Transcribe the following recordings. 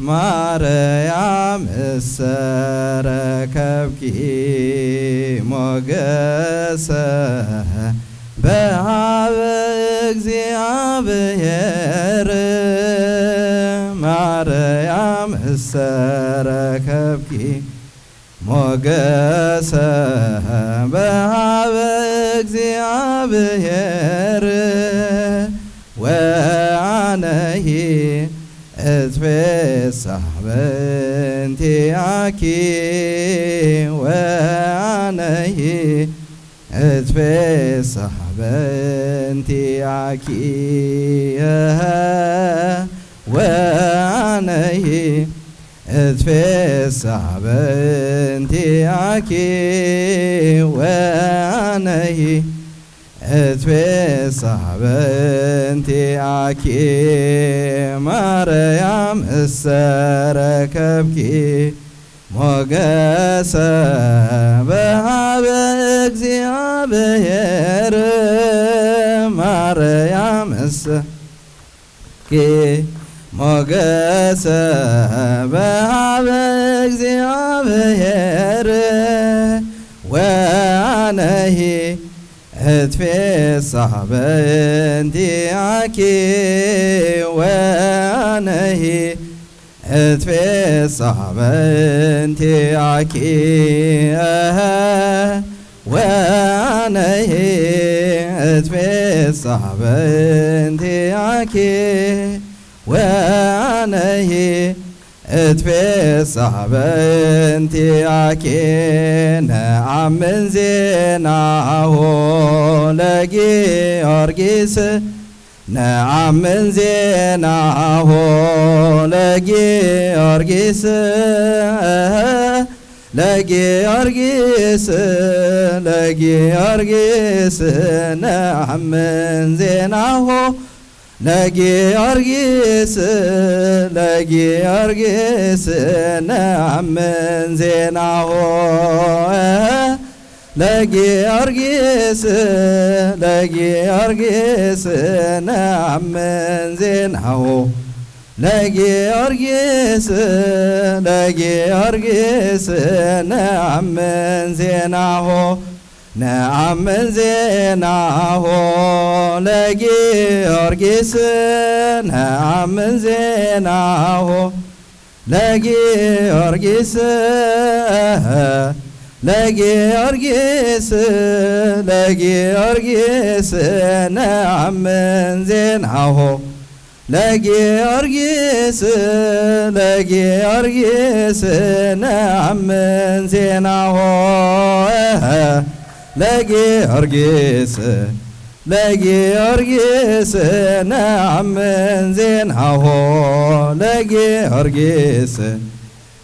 ማርያም እሰረከብኪ ሞገሰ በኀበ እግዚአብሔር ማርያም እሰረከብኪ ሞገሰ በኀበ እግዚአብሔር ወአነሂ እትፌሳህ በእንቲአኪ ወአነሂ እትፌሳህ በእንቲአኪ ወአነሂ እትፌሳህ በእንቲአኪ ወአነሂ እትፌሳህ በእንቲአኪ ማርያም እሰረከብኪ ሞገሰ በኀበ እግዚአብሔር ማርያም እሰረከብኪ ሞገሰ በኀበ እግዚአብሔር ወአነሂ እትፌሳህ በእንቲአኪ ወአነሂ እትፌሳህ በእንቲአኪ ወአነሂ እትፌሳህ በእንቲአኪ ወአነሂ እትፌሳህ በእንቲአኪ ነአምን ዜናሁ ለጊዮርጊስ ነአምን ዜናሁ ለጊዮርጊስ ለጊዮርጊስ ለጊዮርጊስ ነአምን ዜናሁ ለጊዮርጊስ ለጊዮርጊስ ነአምን ዜናሁ ለጊዮርጊስ ለጊዮርጊስ ነአምን ዜናሁ ለጊዮርጊስ ለጊዮርጊስ ነአምን ዜናሁ ነአምን ዜናሁ ለጊዮርጊስ ነአምን ዜናሁ ለጊዮርጊስ ለጊዮርጊስ ለጊዮርጊስ ነአምን ዜናሁ ለጊዮርጊስ ለጊዮርጊስ ነአምን ዜናሁ ለጊዮርጊስ ለጊዮርጊስ ነአምን ዜናሁ ለጊዮርጊስ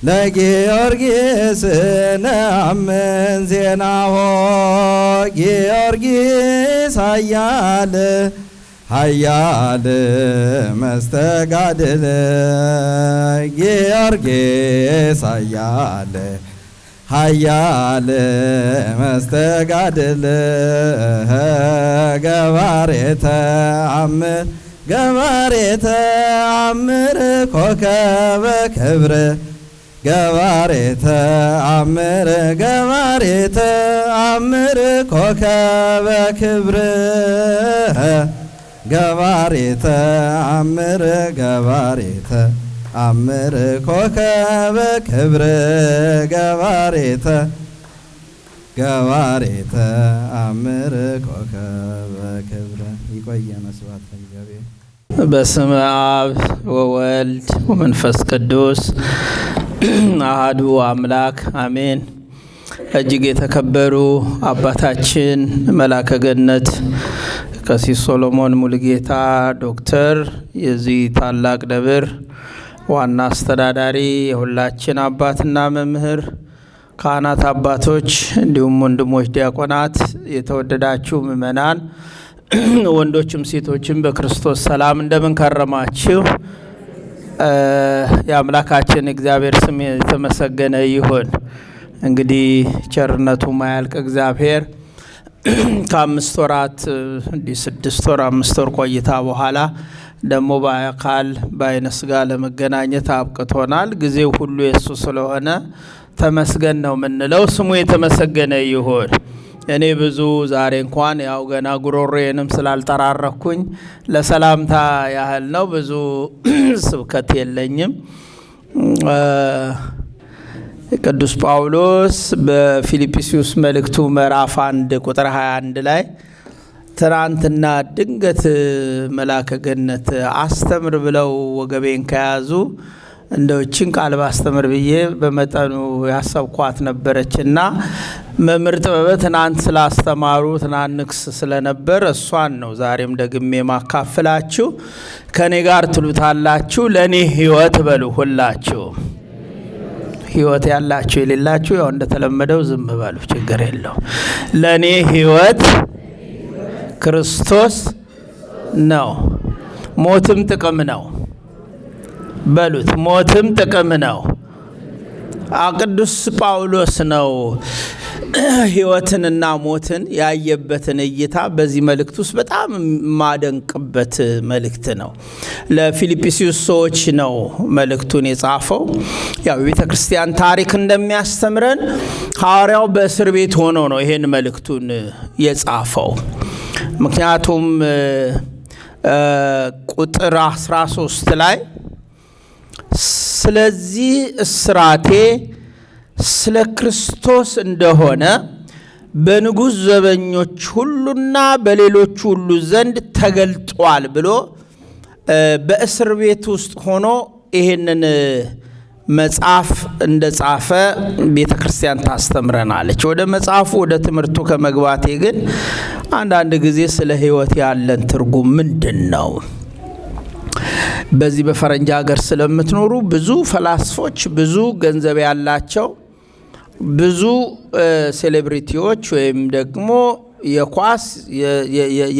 ለጊዮርጊስ ነአምን ዜናሁ ጊዮርጊስ ኃያል ኃያል መስተጋድል ጊዮርጊስ ኃያል ኃያል መስተጋድል ገባሬ ተአምር ገባሬ ተአምር ኮከበ ክብር ገባሬ ተአምር ገባሬ ተአምር ኮከበ ክብር ገባሬ ተአምር ገባሬ ተአምር ኮከበ ክብር ገባሬ ተአምር ኮከበ ክብር። ይቆየን። ስብሐት ለእግዚአብሔር። በስመ አብ ወወልድ ወመንፈስ ቅዱስ አሐዱ አምላክ አሜን። እጅግ የተከበሩ አባታችን መላከ ገነት ቀሲስ ሶሎሞን ሙሉጌታ ዶክተር፣ የዚህ ታላቅ ደብር ዋና አስተዳዳሪ፣ የሁላችን አባትና መምህር፣ ካህናት አባቶች፣ እንዲሁም ወንድሞች ዲያቆናት፣ የተወደዳችሁ ምእመናን ወንዶችም ሴቶችም በክርስቶስ ሰላም እንደምን ከረማችሁ? የአምላካችን እግዚአብሔር ስም የተመሰገነ ይሁን። እንግዲህ ቸርነቱ ማያልቅ እግዚአብሔር ከ5 ወራት እንዲህ 6 ወር 5 ወር ቆይታ በኋላ ደግሞ በአካል በዓይነ ሥጋ ለመገናኘት አብቅቶናል። ጊዜው ሁሉ የሱ ስለሆነ ተመስገን ነው የምንለው። ስሙ የተመሰገነ ይሁን። እኔ ብዙ ዛሬ እንኳን ያው ገና ጉሮሮዬንም ስላልጠራረኩኝ ለሰላምታ ያህል ነው። ብዙ ስብከት የለኝም። ቅዱስ ጳውሎስ በፊልጵስዩስ መልእክቱ ምዕራፍ 1 ቁጥር 21 ላይ ትናንትና ድንገት መላከ ገነት አስተምር ብለው ወገቤን ከያዙ እንደውችን ቃል ባስተምር ብዬ በመጠኑ ያሰብኳት ነበረችና መምህር ጥበበ ትናንት ስላስተማሩ ትናንክስ ስለነበር እሷን ነው ዛሬም ደግሜ ማካፈላችሁ። ከኔ ጋር ትሉታላችሁ ለኔ ሕይወት በሉ። ሁላችሁ ሕይወት ያላችሁ የሌላችሁ ያው እንደተለመደው ዝም በሉ፣ ችግር የለው። ለኔ ሕይወት ክርስቶስ ነው፣ ሞትም ጥቅም ነው በሉት። ሞትም ጥቅም ነው። ቅዱስ ጳውሎስ ነው ሕይወትንና ሞትን ያየበትን እይታ በዚህ መልእክት ውስጥ በጣም ማደንቅበት መልእክት ነው። ለፊልጵስዩስ ሰዎች ነው መልእክቱን የጻፈው። ያው የቤተ ክርስቲያን ታሪክ እንደሚያስተምረን ሐዋርያው በእስር ቤት ሆኖ ነው ይሄን መልእክቱን የጻፈው። ምክንያቱም ቁጥር 13 ላይ ስለዚህ እስራቴ ስለ ክርስቶስ እንደሆነ በንጉሥ ዘበኞች ሁሉና በሌሎች ሁሉ ዘንድ ተገልጧል ብሎ በእስር ቤት ውስጥ ሆኖ ይሄንን መጽሐፍ እንደጻፈ ቤተ ክርስቲያን ታስተምረናለች። ወደ መጽሐፉ ወደ ትምህርቱ ከመግባቴ ግን አንዳንድ ጊዜ ስለ ሕይወት ያለን ትርጉም ምንድን ነው? በዚህ በፈረንጅ ሀገር ስለምትኖሩ ብዙ ፈላስፎች፣ ብዙ ገንዘብ ያላቸው ብዙ ሴሌብሪቲዎች ወይም ደግሞ የኳስ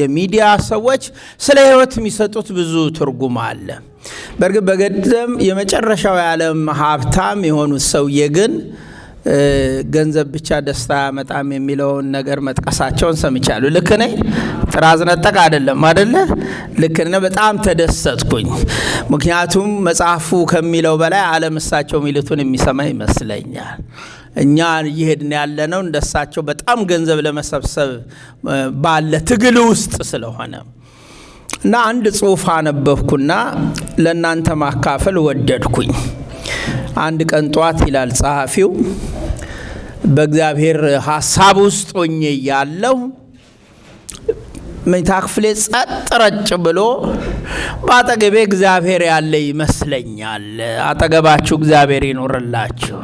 የሚዲያ ሰዎች ስለ ህይወት የሚሰጡት ብዙ ትርጉም አለ። በርግጥ በገደም የመጨረሻው የዓለም ሀብታም የሆኑት ሰውዬ ግን ገንዘብ ብቻ ደስታ ያመጣም የሚለውን ነገር መጥቀሳቸውን ሰምቻለሁ። ልክ ነኝ? ጥራዝ ነጠቅ አይደለም አይደለ? ልክ ነኝ። በጣም ተደሰትኩኝ። ምክንያቱም መጽሐፉ ከሚለው በላይ ዓለም እሳቸው የሚሉትን የሚሰማ ይመስለኛል። እኛ እየሄድን ያለነው እንደሳቸው በጣም ገንዘብ ለመሰብሰብ ባለ ትግል ውስጥ ስለሆነ እና አንድ ጽሑፍ አነበብኩና ለእናንተ ማካፈል ወደድኩኝ። አንድ ቀን ጧት ይላል ጸሐፊው፣ በእግዚአብሔር ሐሳብ ውስጥ ሆኜ ያለው መኝታ ክፍሌ ጸጥ ረጭ ብሎ በአጠገቤ እግዚአብሔር ያለ ይመስለኛል። አጠገባችሁ እግዚአብሔር ይኖርላችሁ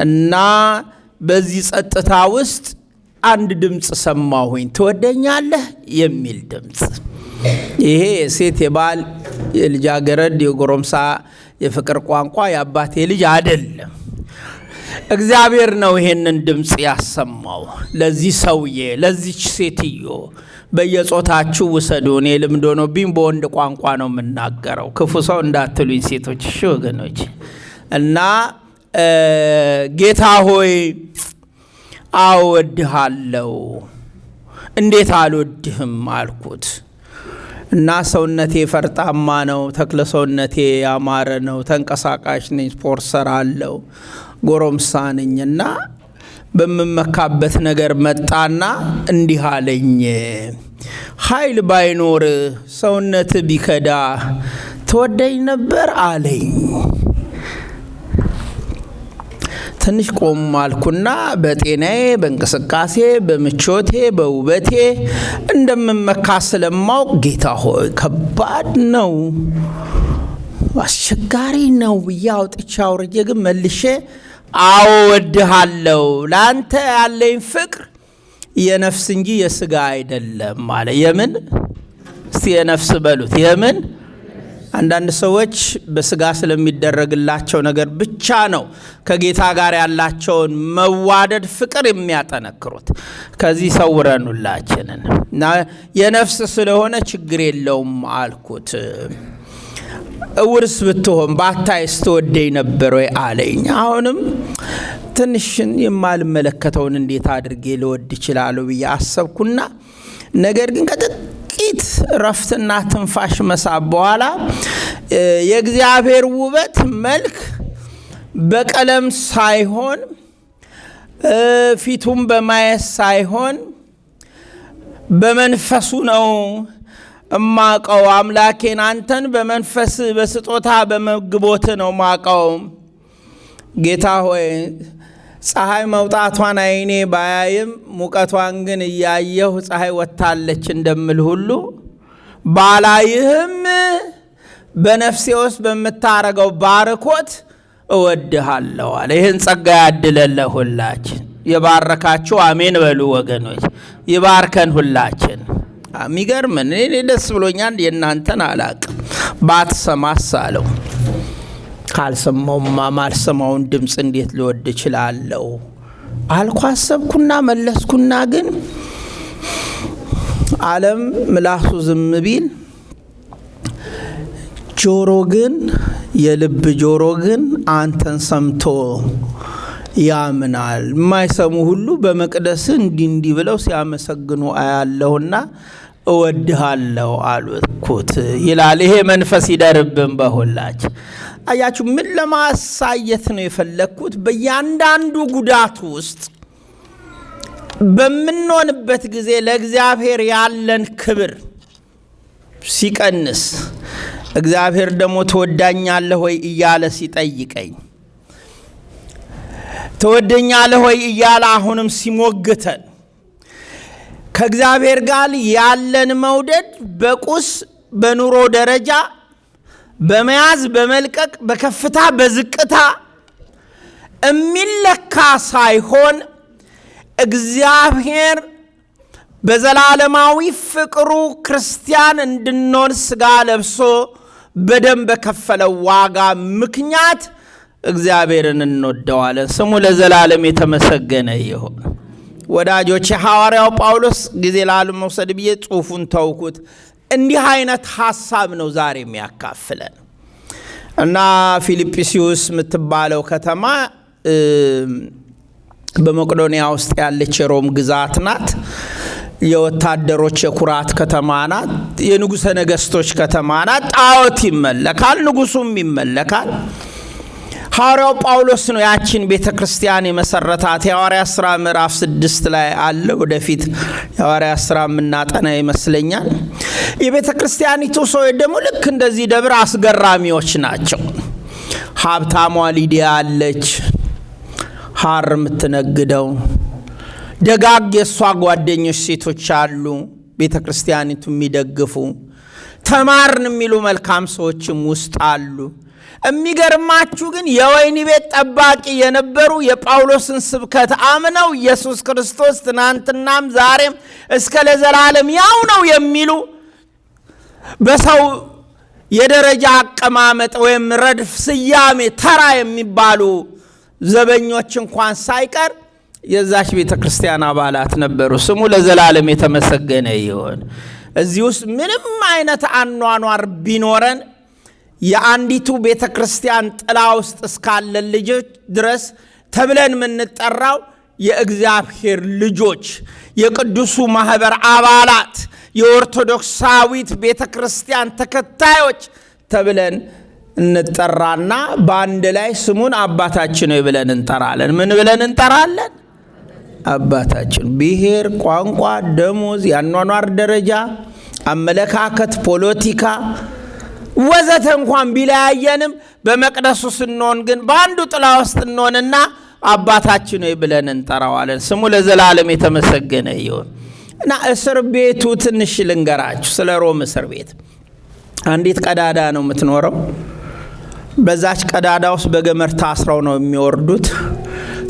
እና በዚህ ጸጥታ ውስጥ አንድ ድምፅ ሰማሁኝ። ትወደኛለህ የሚል ድምፅ። ይሄ የሴት የባል የልጃገረድ የጎረምሳ የፍቅር ቋንቋ የአባቴ ልጅ አይደለም። እግዚአብሔር ነው ይሄንን ድምፅ ያሰማው ለዚህ ሰውዬ፣ ለዚች ሴትዮ። በየጾታችሁ ውሰዱ። እኔ ልምድ ሆኖብኝ በወንድ ቋንቋ ነው የምናገረው። ክፉ ሰው እንዳትሉኝ ሴቶች፣ እሺ ወገኖች። እና ጌታ ሆይ አወድሃለሁ፣ እንዴት አልወድህም አልኩት። እና ሰውነቴ ፈርጣማ ነው፣ ተክለ ሰውነቴ ያማረ ነው፣ ተንቀሳቃሽ ነኝ፣ ስፖርት ሰራለሁ፣ ጎረምሳ ነኝና በመመካበት ነገር መጣና እንዲህ አለኝ፣ ኃይል ባይኖር ሰውነት ቢከዳ ትወደኝ ነበር አለኝ። ትንሽ ቆም አልኩና በጤናዬ፣ በእንቅስቃሴ፣ በምቾቴ፣ በውበቴ እንደምመካ ስለማውቅ ጌታ ሆይ ከባድ ነው፣ አስቸጋሪ ነው ብዬ አውጥቼ አውርጄ ግን መልሼ አዎ እወድሃለሁ፣ ለአንተ ያለኝ ፍቅር የነፍስ እንጂ የስጋ አይደለም አለ። የምን? እስቲ የነፍስ በሉት። የምን? አንዳንድ ሰዎች በስጋ ስለሚደረግላቸው ነገር ብቻ ነው ከጌታ ጋር ያላቸውን መዋደድ ፍቅር የሚያጠነክሩት። ከዚህ ሰውረን ሁላችንን። እና የነፍስ ስለሆነ ችግር የለውም አልኩት። እውርስ ብትሆን ባታይስ ትወደኝ ነበር ወይ አለኝ። አሁንም ትንሽን የማልመለከተውን እንዴት አድርጌ ልወድ እችላለሁ ብዬ አሰብኩና ነገር ግን ጥቂት ረፍትና ትንፋሽ መሳብ በኋላ የእግዚአብሔር ውበት መልክ በቀለም ሳይሆን ፊቱም በማየት ሳይሆን በመንፈሱ ነው እማቀው። አምላኬን አንተን በመንፈስ በስጦታ በመግቦት ነው ማቀው። ጌታ ሆይ ፀሐይ መውጣቷን አይኔ ባያይም ሙቀቷን ግን እያየሁ ፀሐይ ወጣለች እንደምል ሁሉ ባላይህም በነፍሴ ውስጥ በምታረገው ባርኮት እወድሃለሁ አለ። ይህን ጸጋ ያድለለ ሁላችን። የባረካችሁ አሜን በሉ ወገኖች። ይባርከን ሁላችን። የሚገርምን እኔ ደስ ብሎኛል። የእናንተን አላቅም። ባትሰማስ አለው። ካልሰማውማ ማልሰማውን ድምፅ እንዴት ልወድ እችላለሁ አልኩ። አሰብኩና መለስኩና ግን ዓለም ምላሱ ዝም ቢል ጆሮ ግን የልብ ጆሮ ግን አንተን ሰምቶ ያምናል። የማይሰሙ ሁሉ በመቅደስ እንዲህ ብለው ሲያመሰግኑ አያለሁና እወድሃለሁ አልኩት ይላል። ይሄ መንፈስ ይደርብን በሁላችን። አያችሁ ምን ለማሳየት ነው የፈለኩት? በእያንዳንዱ ጉዳት ውስጥ በምንሆንበት ጊዜ ለእግዚአብሔር ያለን ክብር ሲቀንስ፣ እግዚአብሔር ደግሞ ትወዳኛለህ ወይ እያለ ሲጠይቀኝ፣ ትወደኛለህ ወይ እያለ አሁንም ሲሞግተን፣ ከእግዚአብሔር ጋር ያለን መውደድ በቁስ በኑሮ ደረጃ በመያዝ በመልቀቅ በከፍታ በዝቅታ የሚለካ ሳይሆን እግዚአብሔር በዘላለማዊ ፍቅሩ ክርስቲያን እንድንሆን ስጋ ለብሶ በደም በከፈለው ዋጋ ምክንያት እግዚአብሔርን እንወደዋለን። ስሙ ለዘላለም የተመሰገነ ይሁን። ወዳጆች ሐዋርያው ጳውሎስ ጊዜ ላለመውሰድ ብዬ ጽሑፉን ተውኩት። እንዲህ አይነት ሐሳብ ነው ዛሬ የሚያካፍለን እና ፊልጵስዩስ የምትባለው ከተማ በመቄዶንያ ውስጥ ያለች የሮም ግዛት ናት። የወታደሮች የኩራት ከተማ ናት። የንጉሠ ነገሥቶች ከተማ ናት። ጣዖት ይመለካል፣ ንጉሡም ይመለካል። ሐዋርያው ጳውሎስ ነው ያችን ቤተ ክርስቲያን የመሰረታት። የሐዋርያት ሥራ ምዕራፍ 6 ላይ አለ። ወደፊት የሐዋርያት ሥራ የምናጠና ይመስለኛል። የቤተ ክርስቲያኒቱ ሰዎች ደግሞ ልክ እንደዚህ ደብር አስገራሚዎች ናቸው። ሀብታሟ ሊዲያ አለች፣ ሐር የምትነግደው። ደጋግ የእሷ ጓደኞች ሴቶች አሉ፣ ቤተ ክርስቲያኒቱ የሚደግፉ። ተማርን የሚሉ መልካም ሰዎችም ውስጥ አሉ። የሚገርማችሁ ግን የወይኒ ቤት ጠባቂ የነበሩ የጳውሎስን ስብከት አምነው ኢየሱስ ክርስቶስ ትናንትናም ዛሬም እስከ ለዘላለም ያው ነው የሚሉ በሰው የደረጃ አቀማመጥ ወይም ረድፍ ስያሜ ተራ የሚባሉ ዘበኞች እንኳን ሳይቀር የዛች ቤተ ክርስቲያን አባላት ነበሩ። ስሙ ለዘላለም የተመሰገነ ይሁን። እዚህ ውስጥ ምንም አይነት አኗኗር ቢኖረን የአንዲቱ ቤተ ክርስቲያን ጥላ ውስጥ እስካለን ልጆች ድረስ ተብለን የምንጠራው የእግዚአብሔር ልጆች፣ የቅዱሱ ማህበር አባላት፣ የኦርቶዶክሳዊት ቤተ ክርስቲያን ተከታዮች ተብለን እንጠራና በአንድ ላይ ስሙን አባታችን ነው ብለን እንጠራለን። ምን ብለን እንጠራለን? አባታችን። ብሔር፣ ቋንቋ፣ ደሞዝ፣ የአኗኗር ደረጃ፣ አመለካከት፣ ፖለቲካ ወዘተ እንኳን ቢለያየንም በመቅደሱ ስንሆን ግን በአንዱ ጥላ ውስጥ እንሆንና አባታችን ነው ብለን እንጠራዋለን። ስሙ ለዘላለም የተመሰገነ ይሁን። እና እስር ቤቱ ትንሽ ልንገራችሁ ስለ ሮም እስር ቤት። አንዲት ቀዳዳ ነው የምትኖረው። በዛች ቀዳዳ ውስጥ በገመድ ታስረው ነው የሚወርዱት።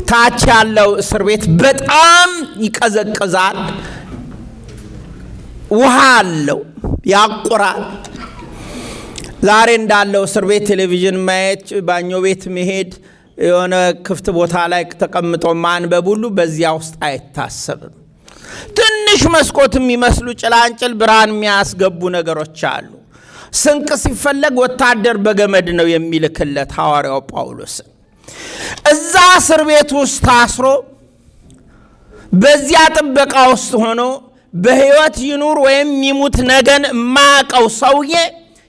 ታች ያለው እስር ቤት በጣም ይቀዘቅዛል። ውሃ አለው፣ ያቆራል። ዛሬ እንዳለው እስር ቤት ቴሌቪዥን ማየት፣ ባኞ ቤት መሄድ፣ የሆነ ክፍት ቦታ ላይ ተቀምጦ ማንበብ ሁሉ በዚያ ውስጥ አይታሰብም። ትንሽ መስኮት የሚመስሉ ጭላንጭል ብርሃን የሚያስገቡ ነገሮች አሉ። ስንቅ ሲፈለግ ወታደር በገመድ ነው የሚልክለት ሐዋርያው ጳውሎስ። እዛ እስር ቤት ውስጥ ታስሮ በዚያ ጥበቃ ውስጥ ሆኖ በሕይወት ይኑር ወይም ይሙት ነገን የማያውቀው ሰውዬ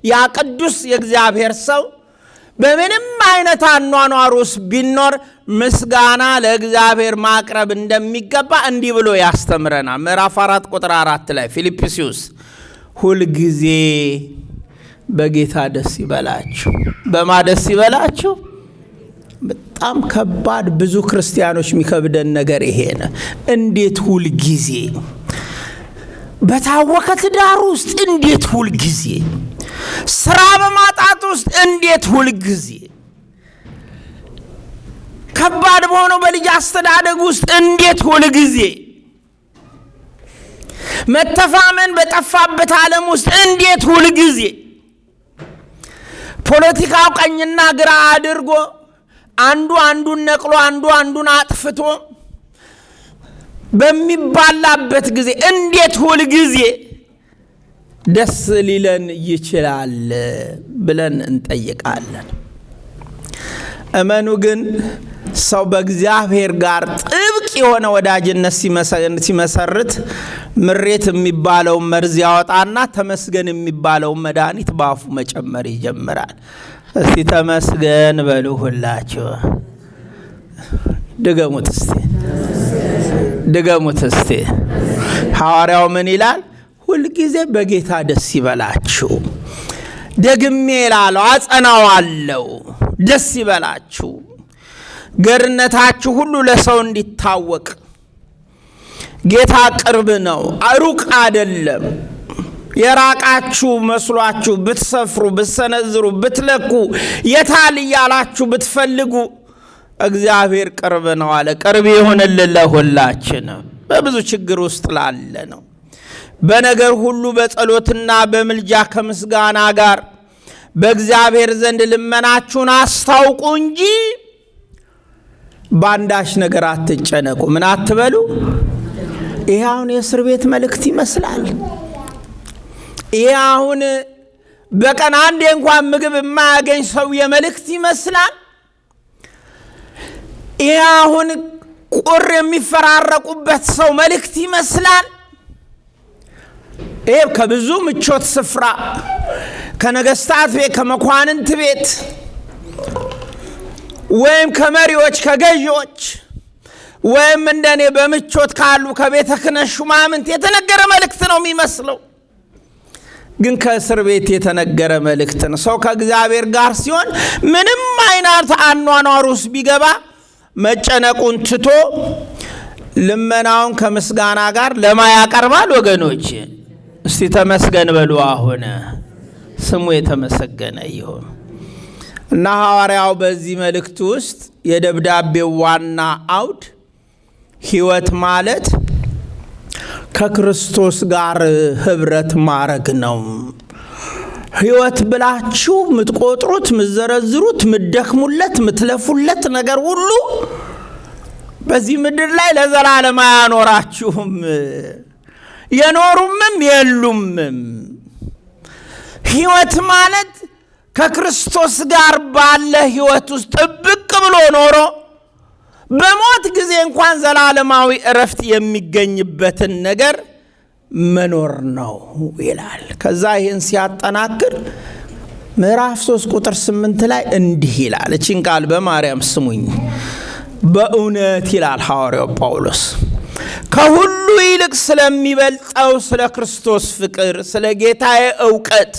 ያ ቅዱስ የእግዚአብሔር ሰው በምንም አይነት አኗኗር ውስጥ ቢኖር ምስጋና ለእግዚአብሔር ማቅረብ እንደሚገባ እንዲህ ብሎ ያስተምረናል። ምዕራፍ 4 ቁጥር 4 ላይ ፊልጵስዩስ ሁል ጊዜ በጌታ ደስ ይበላችሁ። በማ ደስ ይበላችሁ? በጣም ከባድ፣ ብዙ ክርስቲያኖች የሚከብደን ነገር ይሄ ነው። እንዴት ሁል ጊዜ? በታወከ ትዳር ውስጥ እንዴት ሁል ጊዜ? ስራ በማጣት ውስጥ እንዴት ሁል ጊዜ? ከባድ በሆነው በልጅ አስተዳደግ ውስጥ እንዴት ሁል ጊዜ? መተፋመን በጠፋበት ዓለም ውስጥ እንዴት ሁል ጊዜ? ፖለቲካው ቀኝና ግራ አድርጎ አንዱ አንዱን ነቅሎ አንዱ አንዱን አጥፍቶ በሚባላበት ጊዜ እንዴት ሁል ጊዜ ደስ ሊለን ይችላል ብለን እንጠይቃለን። እመኑ ግን ሰው በእግዚአብሔር ጋር ጥብቅ የሆነ ወዳጅነት ሲመሰርት ምሬት የሚባለው መርዝ ያወጣና ተመስገን የሚባለው መድኃኒት በአፉ መጨመር ይጀምራል። እስቲ ተመስገን በሉ ሁላችሁ። ድገሙት እስቲ። ሐዋርያው ምን ይላል? ሁልጊዜ በጌታ ደስ ይበላችሁ። ደግሜ እላለሁ፣ አጸናዋለሁ፣ ደስ ይበላችሁ። ገርነታችሁ ሁሉ ለሰው እንዲታወቅ። ጌታ ቅርብ ነው፣ ሩቅ አይደለም። የራቃችሁ መስሏችሁ ብትሰፍሩ፣ ብትሰነዝሩ፣ ብትለኩ፣ የታል እያላችሁ ብትፈልጉ እግዚአብሔር ቅርብ ነው አለ። ቅርብ ይሁንልን ለሁላችንም በብዙ ችግር ውስጥ ላለ ነው። በነገር ሁሉ በጸሎትና በምልጃ ከምስጋና ጋር በእግዚአብሔር ዘንድ ልመናችሁን አስታውቁ እንጂ በአንዳች ነገር አትጨነቁ። ምን አትበሉ? ይሄ አሁን የእስር ቤት መልእክት ይመስላል። ይሄ አሁን በቀን አንዴ እንኳን ምግብ የማያገኝ ሰው የመልእክት ይመስላል። ይሄ አሁን ቁር የሚፈራረቁበት ሰው መልእክት ይመስላል። ይሄ ከብዙ ምቾት ስፍራ ከነገስታት ቤት ከመኳንንት ቤት ወይም ከመሪዎች ከገዢዎች ወይም እንደኔ በምቾት ካሉ ከቤተ ክህነት ሹማምንት የተነገረ መልእክት ነው የሚመስለው። ግን ከእስር ቤት የተነገረ መልእክት ነው። ሰው ከእግዚአብሔር ጋር ሲሆን ምንም አይነት አኗኗር ውስጥ ቢገባ መጨነቁን ትቶ ልመናውን ከምስጋና ጋር ለማ ያቀርባል። ወገኖች እስቲ ተመስገን በሉ። አሁን ስሙ የተመሰገነ ይሁን። እና ሐዋርያው በዚህ መልእክት ውስጥ የደብዳቤው ዋና አውድ ሕይወት ማለት ከክርስቶስ ጋር ህብረት ማድረግ ነው። ሕይወት ብላችሁ ምትቆጥሩት፣ ምትዘረዝሩት፣ ምትደክሙለት፣ ምትለፉለት ነገር ሁሉ በዚህ ምድር ላይ ለዘላለም አያኖራችሁም። የኖሩምም የሉምም። ሕይወት ማለት ከክርስቶስ ጋር ባለ ሕይወት ውስጥ ጥብቅ ብሎ ኖሮ በሞት ጊዜ እንኳን ዘላለማዊ እረፍት የሚገኝበትን ነገር መኖር ነው ይላል። ከዛ ይህን ሲያጠናክር ምዕራፍ 3 ቁጥር 8 ላይ እንዲህ ይላል። እቺን ቃል በማርያም ስሙኝ። በእውነት ይላል ሐዋርያው ጳውሎስ ከሁሉ ይልቅ ስለሚበልጠው ስለ ክርስቶስ ፍቅር፣ ስለ ጌታዬ ዕውቀት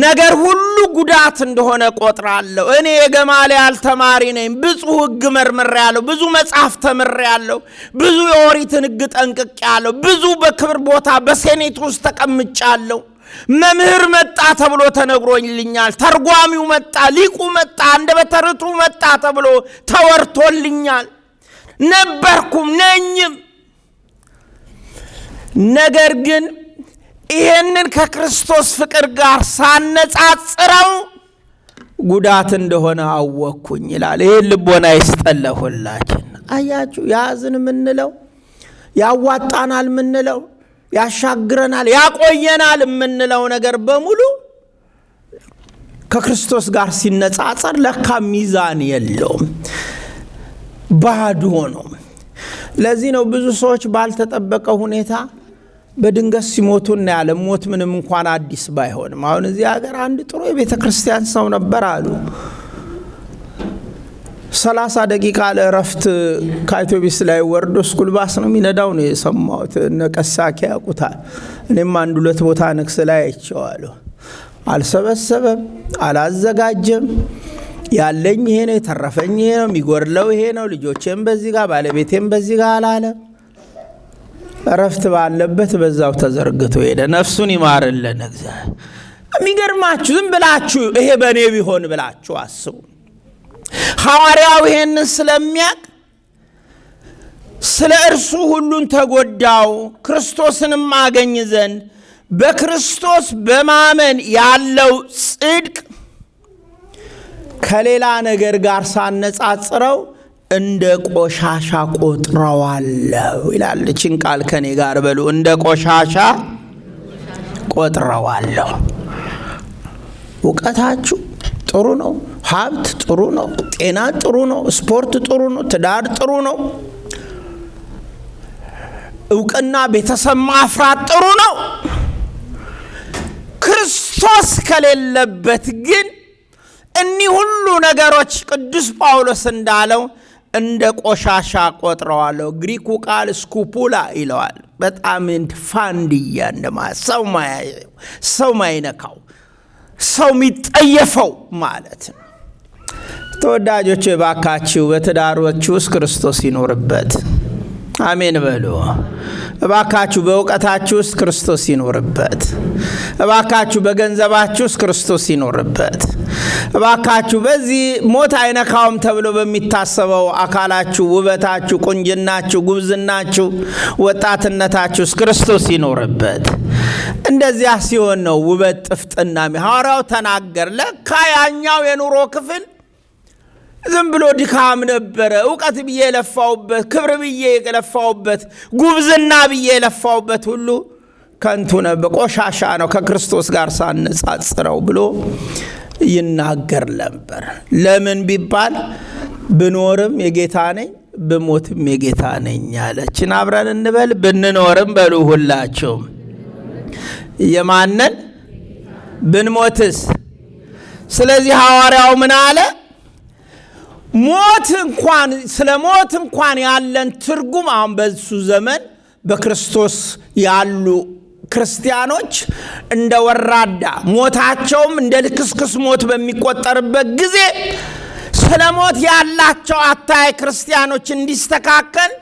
ነገር ሁሉ ጉዳት እንደሆነ ቆጥራለሁ። እኔ የገማልያል ተማሪ ነኝ። ብዙ ሕግ መርምሬያለሁ። ብዙ መጽሐፍ ተምሬያለሁ። ብዙ የኦሪትን ሕግ ጠንቅቄያለሁ። ብዙ በክብር ቦታ በሴኔት ውስጥ ተቀምጫለሁ። መምህር መጣ ተብሎ ተነግሮልኛል። ተርጓሚው መጣ፣ ሊቁ መጣ፣ አንደበተ ርቱዕ መጣ ተብሎ ተወርቶልኛል። ነበርኩም ነኝም። ነገር ግን ይሄንን ከክርስቶስ ፍቅር ጋር ሳነጻጽረው ጉዳት እንደሆነ አወቅኩኝ ይላል። ይሄን ልቦና ይስጠለሁላችን። አያችሁ፣ ያዝን ምንለው፣ ያዋጣናል ምንለው፣ ያሻግረናል፣ ያቆየናል ምንለው ነገር በሙሉ ከክርስቶስ ጋር ሲነጻጸር ለካ ሚዛን የለውም፣ ባዶ ነው። ለዚህ ነው ብዙ ሰዎች ባልተጠበቀ ሁኔታ በድንገት ሲሞቱ እናያለን። ሞት ምንም እንኳን አዲስ ባይሆንም። አሁን እዚህ ሀገር አንድ ጥሩ የቤተ ክርስቲያን ሰው ነበር አሉ 30 ደቂቃ ለእረፍት ከአውቶቢስ ላይ ወርዶ ስኩል ባስ ነው የሚነዳው ነው የሰማሁት። ነቀሳኪ ያውቁታል። እኔም 1-2 ቦታ ንግስ ላይ አይቼዋለሁ። አልሰበሰበም፣ አላዘጋጀም። ያለኝ ይሄ ነው፣ የተረፈኝ ይሄ ነው፣ የሚጎርለው ይሄ ነው፣ ልጆቼም በዚህ ጋር ባለቤቴም በዚህ ጋር አላለም። እረፍት ባለበት በዛው ተዘርግቶ ሄደ። ነፍሱን ይማርልን እግዚአብሔር። የሚገርማችሁ ዝም ብላችሁ ይሄ በእኔ ቢሆን ብላችሁ አስቡ። ሐዋርያው ይሄንን ስለሚያቅ ስለ እርሱ ሁሉን ተጎዳው ክርስቶስንም አገኝ ዘንድ በክርስቶስ በማመን ያለው ጽድቅ ከሌላ ነገር ጋር ሳነጻጽረው እንደ ቆሻሻ ቆጥረዋለሁ ይላል። እቺን ቃል ከኔ ጋር በሉ። እንደ ቆሻሻ ቆጥረዋለሁ። ዕውቀታችሁ ጥሩ ነው፣ ሀብት ጥሩ ነው፣ ጤና ጥሩ ነው፣ ስፖርት ጥሩ ነው፣ ትዳር ጥሩ ነው፣ ዕውቅና ቤተሰብ ማፍራት ጥሩ ነው። ክርስቶስ ከሌለበት ግን እኒህ ሁሉ ነገሮች ቅዱስ ጳውሎስ እንዳለው እንደ ቆሻሻ ቆጥረዋለሁ። ግሪኩ ቃል ስኩፑላ ይለዋል። በጣም ፋንድያ እንደማለት ሰው ማይነካው ሰው የሚጠየፈው ማለት ነው። ተወዳጆች ባካችሁ በትዳሮች ውስጥ ክርስቶስ ይኖርበት። አሜን በሉ። እባካችሁ በእውቀታችሁ ውስጥ ክርስቶስ ይኖርበት። እባካችሁ በገንዘባችሁ ውስጥ ክርስቶስ ይኖርበት። እባካችሁ በዚህ ሞት አይነካውም ተብሎ በሚታሰበው አካላችሁ፣ ውበታችሁ፣ ቁንጅናችሁ፣ ጉብዝናችሁ፣ ወጣትነታችሁ ውስጥ ክርስቶስ ይኖርበት። እንደዚያ ሲሆን ነው ውበት ጥፍጥና። ሐዋርያው ተናገር። ለካ ያኛው የኑሮ ክፍል ዝም ብሎ ድካም ነበረ። እውቀት ብዬ የለፋውበት፣ ክብር ብዬ የለፋውበት፣ ጉብዝና ብዬ የለፋውበት ሁሉ ከንቱ ነበር፣ ቆሻሻ ነው ከክርስቶስ ጋር ሳነጻጽረው ብሎ ይናገር ነበር። ለምን ቢባል ብኖርም የጌታ ነኝ ብሞትም የጌታ ነኝ አለችን። አብረን እንበል። ብንኖርም በሉ ሁላችሁም የማንን ብንሞትስ? ስለዚህ ሐዋርያው ምን አለ? ሞት እንኳን ስለ ሞት እንኳን ያለን ትርጉም አሁን በሱ ዘመን በክርስቶስ ያሉ ክርስቲያኖች እንደ ወራዳ ሞታቸውም እንደ ልክስክስ ሞት በሚቆጠርበት ጊዜ ስለ ሞት ያላቸው አታይ ክርስቲያኖች እንዲስተካከል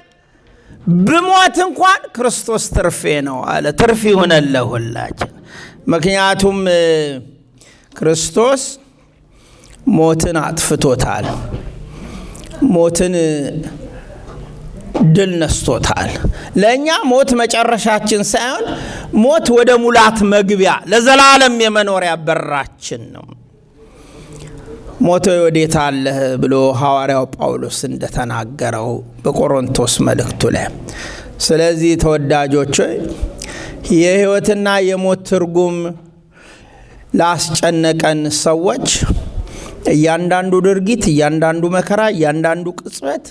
ብሞት እንኳን ክርስቶስ ትርፌ ነው አለ። ትርፍ ይሁነን ለሁላችን። ምክንያቱም ክርስቶስ ሞትን አጥፍቶታል። ሞትን ድል ነስቶታል። ለእኛ ሞት መጨረሻችን ሳይሆን ሞት ወደ ሙላት መግቢያ፣ ለዘላለም የመኖሪያ በራችን ነው። ሞቶ ወዴት አለህ ብሎ ሐዋርያው ጳውሎስ እንደተናገረው በቆሮንቶስ መልእክቱ ላይ። ስለዚህ ተወዳጆች የሕይወትና የሞት ትርጉም ላስጨነቀን ሰዎች እያንዳንዱ ድርጊት፣ እያንዳንዱ መከራ፣ እያንዳንዱ ቅጽበት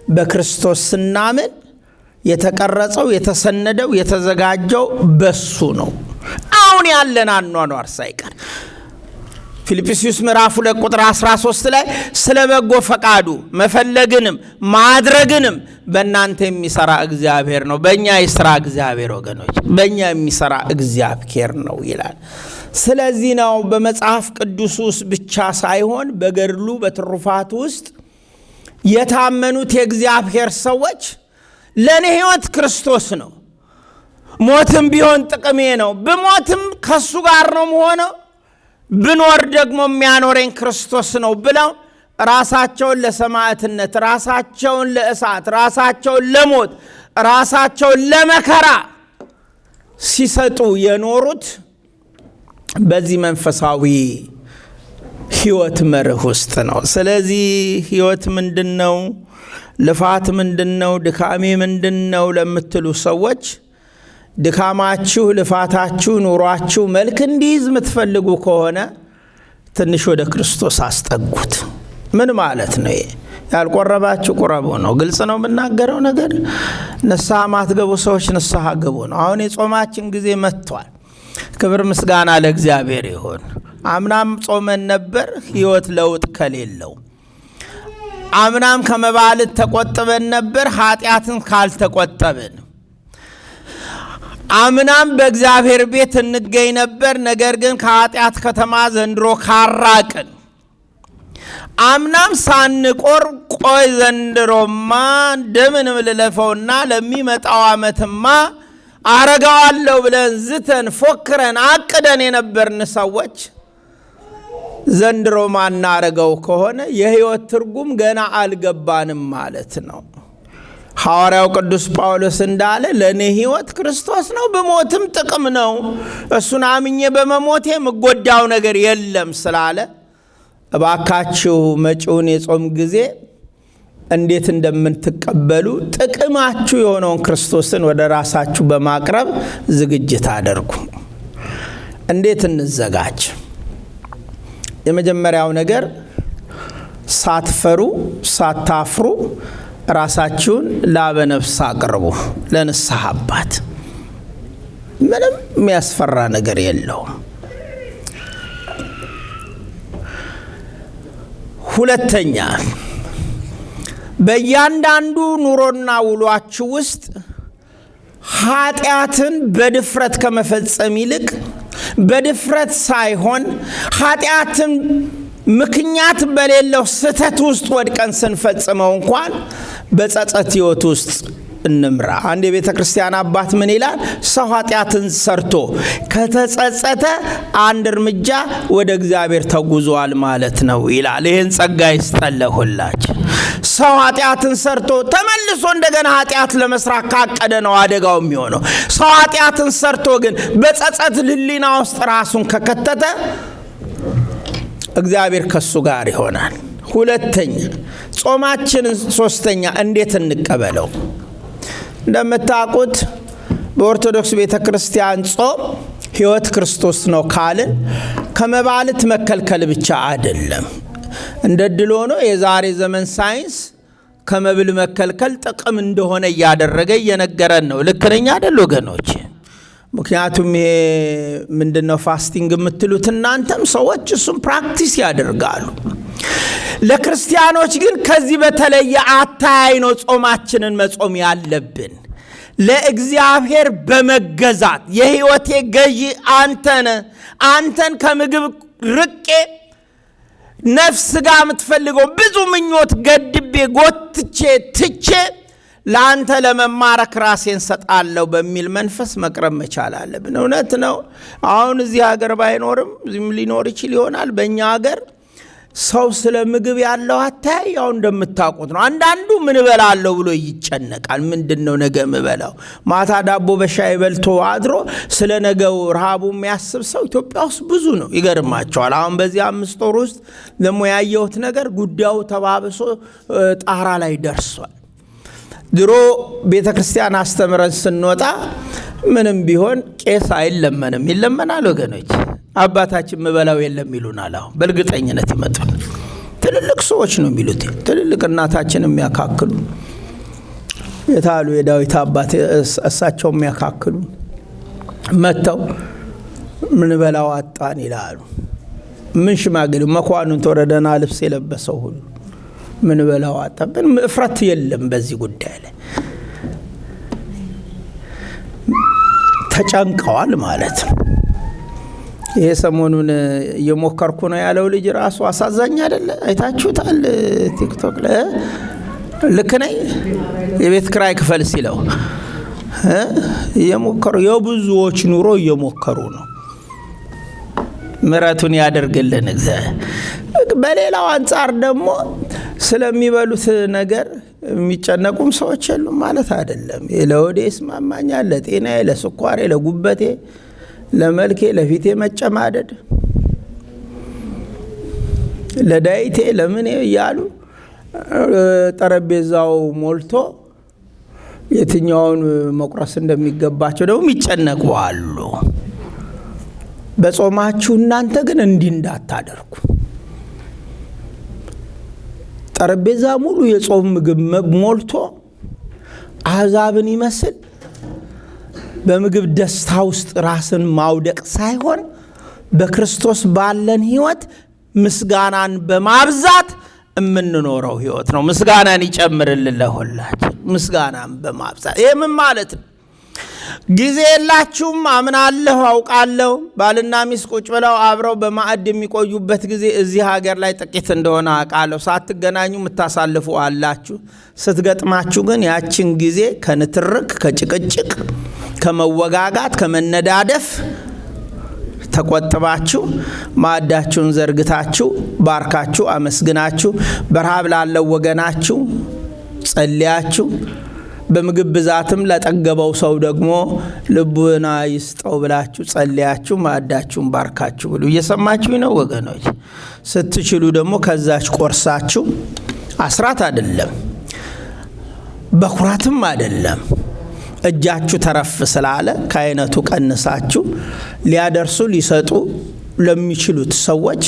በክርስቶስ ስናምን የተቀረጸው፣ የተሰነደው፣ የተዘጋጀው በሱ ነው። አሁን ያለን አኗኗር ሳይቀር ፊልጵስዩስ ምዕራፍ 2 ቁጥር 13 ላይ ስለ በጎ ፈቃዱ መፈለግንም ማድረግንም በእናንተ የሚሰራ እግዚአብሔር ነው። በእኛ የሥራ እግዚአብሔር ወገኖች፣ በእኛ የሚሰራ እግዚአብሔር ነው ይላል። ስለዚህ ነው በመጽሐፍ ቅዱስ ውስጥ ብቻ ሳይሆን በገድሉ በትሩፋት ውስጥ የታመኑት የእግዚአብሔር ሰዎች ለእኔ ሕይወት ክርስቶስ ነው፣ ሞትም ቢሆን ጥቅሜ ነው፣ ብሞትም ከሱ ጋር ነው መሆነው፣ ብኖር ደግሞ የሚያኖረኝ ክርስቶስ ነው ብለው ራሳቸውን ለሰማዕትነት፣ ራሳቸውን ለእሳት፣ ራሳቸውን ለሞት፣ ራሳቸውን ለመከራ ሲሰጡ የኖሩት በዚህ መንፈሳዊ ሕይወት መርህ ውስጥ ነው። ስለዚህ ሕይወት ምንድነው? ልፋት ምንድነው? ድካሜ ምንድነው ለምትሉ ሰዎች ድካማችሁ፣ ልፋታችሁ፣ ኑሯችሁ መልክ እንዲይዝ የምትፈልጉ ከሆነ ትንሽ ወደ ክርስቶስ አስጠጉት። ምን ማለት ነው? ያልቆረባችሁ ቁረቡ ነው። ግልጽ ነው የምናገረው ነገር። ንስሐ ማትገቡ ሰዎች ንስሐ ግቡ ነው። አሁን የጾማችን ጊዜ መጥቷል። ክብር ምስጋና ለእግዚአብሔር ይሁን። አምናም ጾመን ነበር፣ ሕይወት ለውጥ ከሌለው። አምናም ከመባልት ተቆጥበን ነበር፣ ኃጢአትን ካልተቆጠብን። አምናም በእግዚአብሔር ቤት እንገኝ ነበር፣ ነገር ግን ከኃጢአት ከተማ ዘንድሮ ካራቅን። አምናም ሳንቆር ቆይ ዘንድሮማ እንደምንም ልለፈውና ለሚመጣው ዓመትማ አረጋዋለሁ ብለን ዝተን ፎክረን አቅደን የነበርን ሰዎች ዘንድሮ ማናረገው ከሆነ የሕይወት ትርጉም ገና አልገባንም ማለት ነው። ሐዋርያው ቅዱስ ጳውሎስ እንዳለ ለእኔ ሕይወት ክርስቶስ ነው፣ ብሞትም ጥቅም ነው፣ እሱን አምኜ በመሞቴ የምጎዳው ነገር የለም ስላለ እባካችሁ መጪውን የጾም ጊዜ እንዴት እንደምትቀበሉ ጥቅማችሁ የሆነውን ክርስቶስን ወደ ራሳችሁ በማቅረብ ዝግጅት አድርጉ። እንዴት እንዘጋጅ? የመጀመሪያው ነገር ሳትፈሩ ሳታፍሩ ራሳችሁን ለአበነፍስ አቅርቡ፣ ለንስሐ አባት። ምንም የሚያስፈራ ነገር የለውም። ሁለተኛ፣ በእያንዳንዱ ኑሮና ውሏችሁ ውስጥ ኃጢአትን በድፍረት ከመፈጸም ይልቅ በድፍረት ሳይሆን ኃጢአትን ምክንያት በሌለው ስህተት ውስጥ ወድቀን ስንፈጽመው እንኳን በጸጸት ሕይወት ውስጥ እንምራ። አንድ የቤተ ክርስቲያን አባት ምን ይላል? ሰው ኃጢአትን ሰርቶ ከተጸጸተ አንድ እርምጃ ወደ እግዚአብሔር ተጉዟል ማለት ነው ይላል። ይህን ጸጋ ይስጠለሁላችሁ። ሰው ኃጢአትን ሰርቶ ተመልሶ እንደገና ኃጢአት ለመስራት ካቀደ ነው አደጋው የሚሆነው። ሰው ኃጢአትን ሰርቶ ግን በጸጸት ሕሊና ውስጥ ራሱን ከከተተ እግዚአብሔር ከሱ ጋር ይሆናል። ሁለተኛ ጾማችንን ሶስተኛ እንዴት እንቀበለው? እንደምታውቁት በኦርቶዶክስ ቤተክርስቲያን ጾም ሕይወት ክርስቶስ ነው ካልን ከመባልት መከልከል ብቻ አይደለም። እንደ ድል ሆኖ የዛሬ ዘመን ሳይንስ ከመብል መከልከል ጥቅም እንደሆነ እያደረገ እየነገረን ነው። ልክ ነኝ አይደል ወገኖች? ምክንያቱም ይሄ ምንድነው ፋስቲንግ የምትሉት እናንተም ሰዎች እሱም ፕራክቲስ ያደርጋሉ። ለክርስቲያኖች ግን ከዚህ በተለየ አታይ ነው ጾማችንን መጾም ያለብን። ለእግዚአብሔር በመገዛት የሕይወቴ ገዢ አንተን ከምግብ ርቄ ነፍስ ጋር የምትፈልገው ብዙ ምኞት ገድቤ ጎትቼ ትቼ ለአንተ ለመማረክ ራሴን ሰጣለሁ በሚል መንፈስ መቅረብ መቻል አለብን። እውነት ነው። አሁን እዚህ ሀገር ባይኖርም እዚህም ሊኖር ይችል ይሆናል። በእኛ ሀገር ሰው ስለ ምግብ ያለው አታይ ያው እንደምታውቁት ነው። አንዳንዱ ምን እበላለሁ ብሎ ይጨነቃል። ምንድነው ነገ ምበላው? ማታ ዳቦ በሻይ በልቶ አድሮ ስለ ነገው ረሃቡ የሚያስብ ሰው ኢትዮጵያ ውስጥ ብዙ ነው። ይገርማቸዋል። አሁን በዚህ 5 ወር ውስጥ ደግሞ ያየሁት ነገር ጉዳዩ ተባብሶ ጣራ ላይ ደርሷል። ድሮ ቤተክርስቲያን አስተምረን ስንወጣ ምንም ቢሆን ቄስ አይለመንም። ይለመናል ወገኖች። አባታችን ምበላው የለም ይሉናል። አሁን በእርግጠኝነት ይመጣል። ትልልቅ ሰዎች ነው የሚሉት። ትልልቅ እናታችን የሚያካክሉ የታሉ የዳዊት አባት እሳቸው የሚያካክሉ መተው ምን በላው አጣን ይላሉ። ምን ሽማግሌ መኳንንት ወረደና ልብስ የለበሰው ሁሉ ምን በላው አጣብን። እፍረት የለም በዚህ ጉዳይ ላይ ተጨንቀዋል ማለት ነው። ይሄ ሰሞኑን እየሞከርኩ ነው ያለው ልጅ ራሱ አሳዛኝ አይደለ? አይታችሁታል ቲክቶክ ላይ ልክ ነኝ የቤት ክራይ ክፈል ሲለው እየሞከሩ የብዙዎች ኑሮ እየሞከሩ ነው። ምሕረቱን ያደርግልን እግዚአብሔር። በሌላው አንጻር ደግሞ ስለሚበሉት ነገር የሚጨነቁም ሰዎች የሉም ማለት አይደለም። ለሆዴ ይስማማኛል፣ ለጤናዬ፣ ለስኳሬ፣ ለጉበቴ፣ ለመልኬ፣ ለፊቴ መጨማደድ፣ ለዳይቴ፣ ለምኔ እያሉ ጠረጴዛው ሞልቶ የትኛውን መቁረስ እንደሚገባቸው ደግሞ የሚጨነቁ አሉ። በጾማችሁ እናንተ ግን እንዲህ እንዳታደርጉ። ጠረጴዛ ሙሉ የጾም ምግብ ሞልቶ አሕዛብን ይመስል በምግብ ደስታ ውስጥ ራስን ማውደቅ ሳይሆን በክርስቶስ ባለን ሕይወት ምስጋናን በማብዛት የምንኖረው ሕይወት ነው። ምስጋናን ይጨምርልን ለሁላችን። ምስጋናን በማብዛት ይሄ ምን ማለት ነው? ጊዜ የላችሁም አምናለሁ አውቃለሁ። ባልና ሚስት ቁጭ ብለው አብረው በማዕድ የሚቆዩበት ጊዜ እዚህ ሀገር ላይ ጥቂት እንደሆነ አውቃለሁ። ሳትገናኙ የምታሳልፉ አላችሁ። ስትገጥማችሁ ግን ያችን ጊዜ ከንትርክ፣ ከጭቅጭቅ፣ ከመወጋጋት፣ ከመነዳደፍ ተቆጥባችሁ ማዕዳችሁን ዘርግታችሁ ባርካችሁ አመስግናችሁ በረሃብ ላለው ወገናችሁ ጸልያችሁ በምግብ ብዛትም ለጠገበው ሰው ደግሞ ልቡና ይስጠው ብላችሁ ጸልያችሁ ማዕዳችሁን ባርካችሁ ብሉ። እየሰማችሁ ነው ወገኖች? ስትችሉ ደግሞ ከዛች ቆርሳችሁ አስራት አይደለም በኩራትም አይደለም እጃችሁ ተረፍ ስላለ ከአይነቱ ቀንሳችሁ ሊያደርሱ ሊሰጡ ለሚችሉት ሰዎች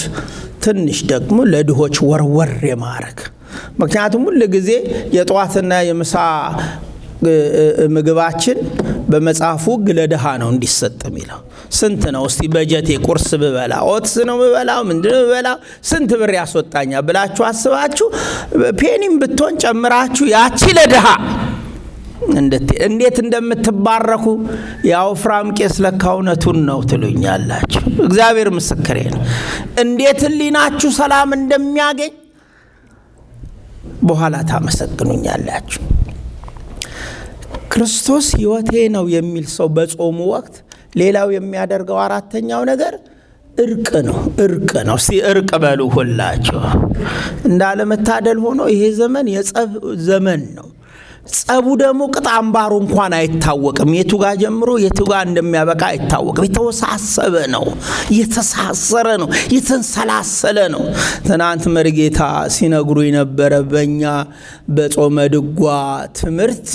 ትንሽ ደግሞ ለድሆች ወርወር የማረግ። ምክንያቱም ሁሉ ጊዜ የጠዋትና የምሳ ምግባችን በመጽሐፉ ሕግ ለድሃ ነው እንዲሰጥ የሚለው። ስንት ነው እስቲ በጀቴ? ቁርስ ብበላ ኦትስ ነው ብበላው ምንድነው ብበላው ስንት ብር ያስወጣኛል ብላችሁ አስባችሁ ፔኒም ብትሆን ጨምራችሁ ያቺ ለድሃ እንዴት እንደምትባረኩ ያው ፍራም ቄስ ለካ እውነቱን ነው ትሉኛላችሁ። እግዚአብሔር ምስክሬ ነው። እንዴት ሕሊናችሁ ሰላም እንደሚያገኝ በኋላ ታመሰግኑኛላችሁ። ክርስቶስ ሕይወቴ ነው የሚል ሰው በጾሙ ወቅት ሌላው የሚያደርገው አራተኛው ነገር እርቅ ነው። እስቲ እርቅ በሉ ሁላችሁ። እንዳለመታደል ሆኖ ይሄ ዘመን የጸብ ዘመን ነው። ጸቡ ደግሞ ቅጥ አምባሩ እንኳን አይታወቅም። የቱ ጋር ጀምሮ የቱ ጋር እንደሚያበቃ አይታወቅም። የተወሳሰበ ነው፣ የተሳሰረ ነው፣ የተንሰላሰለ ነው። ትናንት መርጌታ ሲነግሩ የነበረ በእኛ በጾመ ድጓ ትምህርት